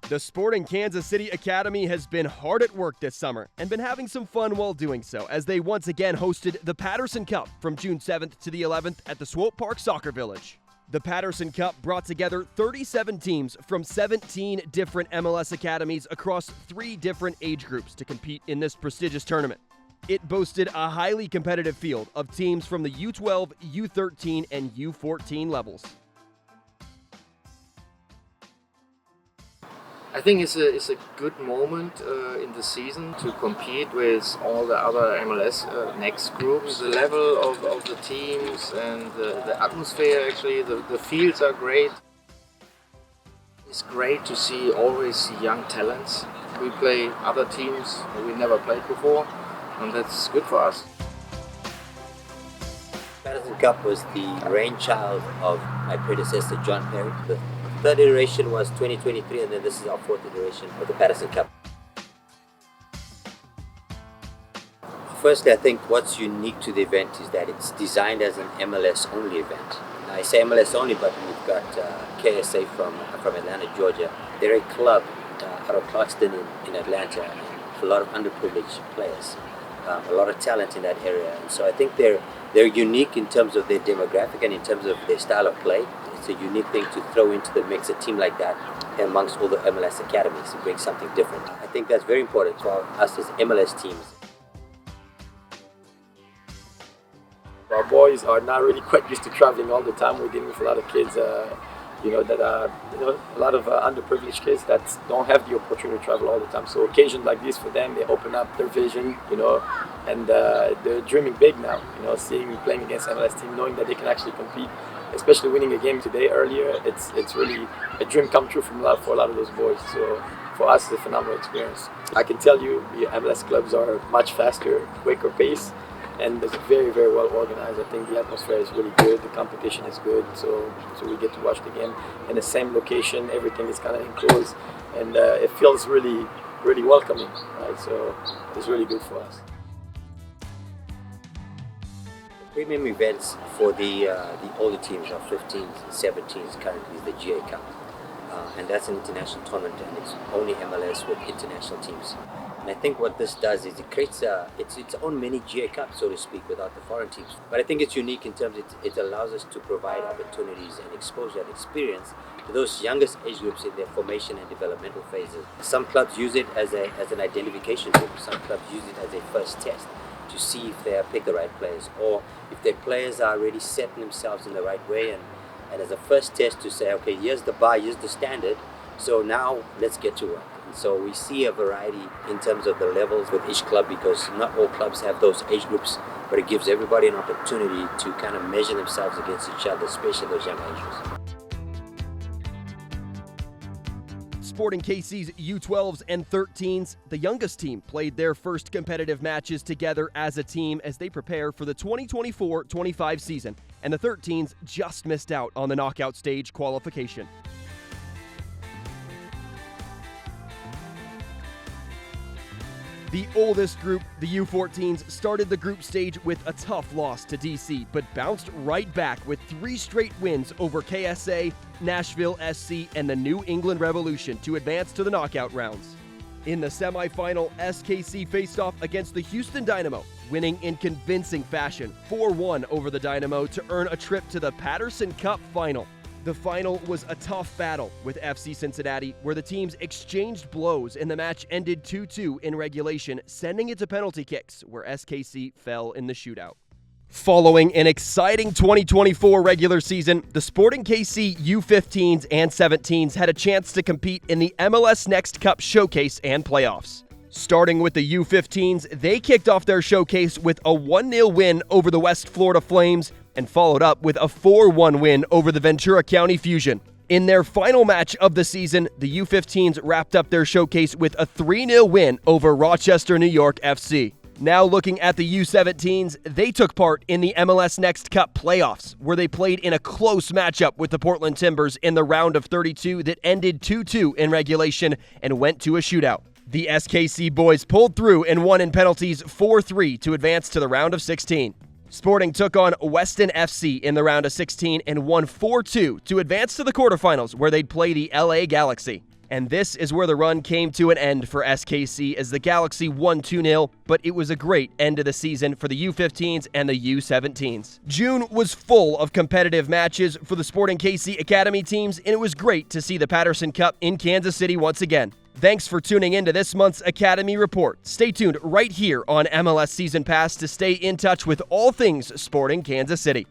The Sporting Kansas City Academy has been hard at work this summer and been having some fun while doing so, as they once again hosted the Patterson Cup from June 7th to the 11th at the Swope Park Soccer Village. The Patterson Cup brought together 37 teams from 17 different MLS academies across 3 different age groups to compete in this prestigious tournament. It boasted a highly competitive field of teams from the U12, U13, and U14 levels. I think it's a good moment in the season to compete with all the other MLS next groups. The level of the teams and the atmosphere, actually, the fields are great. It's great to see always young talents. We play other teams that we never played before, and that's good for us. Patterson Cup was the brainchild of my predecessor, John Perry. The third iteration was 2023, and then this is our 4th iteration of the Patterson Cup. Firstly, I think what's unique to the event is that it's designed as an MLS-only event. Now, I say MLS-only, but we've got KSA from Atlanta, Georgia. They're a club out of Clarkston in Atlanta, and a lot of underprivileged players, a lot of talent in that area. And so I think they're unique in terms of their demographic and in terms of their style of play. It's a unique thing to throw into the mix, a team like that, amongst all the MLS academies, to bring something different. I think that's very important for us as MLS teams. Our boys are now really quite used to traveling all the time. We're dealing with a lot of kids, that are, a lot of underprivileged kids that don't have the opportunity to travel all the time. So occasions like this for them, they open up their vision, and they're dreaming big now. Playing against MLS team, knowing that they can actually compete. Especially winning a game today earlier, it's really a dream come true for a lot of those boys. So for us, it's a phenomenal experience. I can tell you the MLS clubs are much faster, quicker pace, and it's very, very well organized. I think the atmosphere is really good, the competition is good, so we get to watch the game in the same location. Everything is kind of enclosed, and it feels really, really welcoming, right? So it's really good for us. Premium events for the older teams are 15s and 17s currently is the GA Cup. And that's an international tournament, and it's only MLS with international teams. And I think what this does is it creates its own mini GA Cup, so to speak, without the foreign teams. But I think it's unique in terms it allows us to provide opportunities and exposure and experience to those youngest age groups in their formation and developmental phases. Some clubs use it as an identification tool. Some clubs use it as a first test to see if they pick the right players, or if their players are already setting themselves in the right way, and as a first test to say, okay, here's the bar, here's the standard, so now let's get to work. And so we see a variety in terms of the levels with each club, because not all clubs have those age groups, but it gives everybody an opportunity to kind of measure themselves against each other, especially those young age groups. Sporting KC's U12s and 13s, the youngest team played their first competitive matches together as a team as they prepare for the 2024-25 season, and the 13s just missed out on the knockout stage qualification. The oldest group, the U14s, started the group stage with a tough loss to DC, but bounced right back with 3 straight wins over KSA, Nashville SC, and the New England Revolution to advance to the knockout rounds. In the semifinal, SKC faced off against the Houston Dynamo, winning in convincing fashion 4-1 over the Dynamo to earn a trip to the Patterson Cup final. The final was a tough battle with FC Cincinnati, where the teams exchanged blows and the match ended 2-2 in regulation, sending it to penalty kicks, where SKC fell in the shootout. Following an exciting 2024 regular season, the Sporting KC U15s and 17s had a chance to compete in the MLS Next Cup showcase and playoffs. Starting with the U15s, they kicked off their showcase with a 1-0 win over the West Florida Flames, and followed up with a 4-1 win over the Ventura County Fusion. In their final match of the season, the U15s wrapped up their showcase with a 3-0 win over Rochester, New York FC. Now looking at the U17s, they took part in the MLS Next Cup playoffs, where they played in a close matchup with the Portland Timbers in the round of 32 that ended 2-2 in regulation and went to a shootout. The SKC boys pulled through and won in penalties 4-3 to advance to the round of 16. Sporting took on Weston FC in the round of 16 and won 4-2 to advance to the quarterfinals, where they'd play the LA Galaxy. And this is where the run came to an end for SKC as the Galaxy won 2-0, but it was a great end of the season for the U15s and the U17s. June was full of competitive matches for the Sporting KC Academy teams, and it was great to see the Patterson Cup in Kansas City once again. Thanks for tuning in to this month's Academy Report. Stay tuned right here on MLS Season Pass to stay in touch with all things Sporting Kansas City.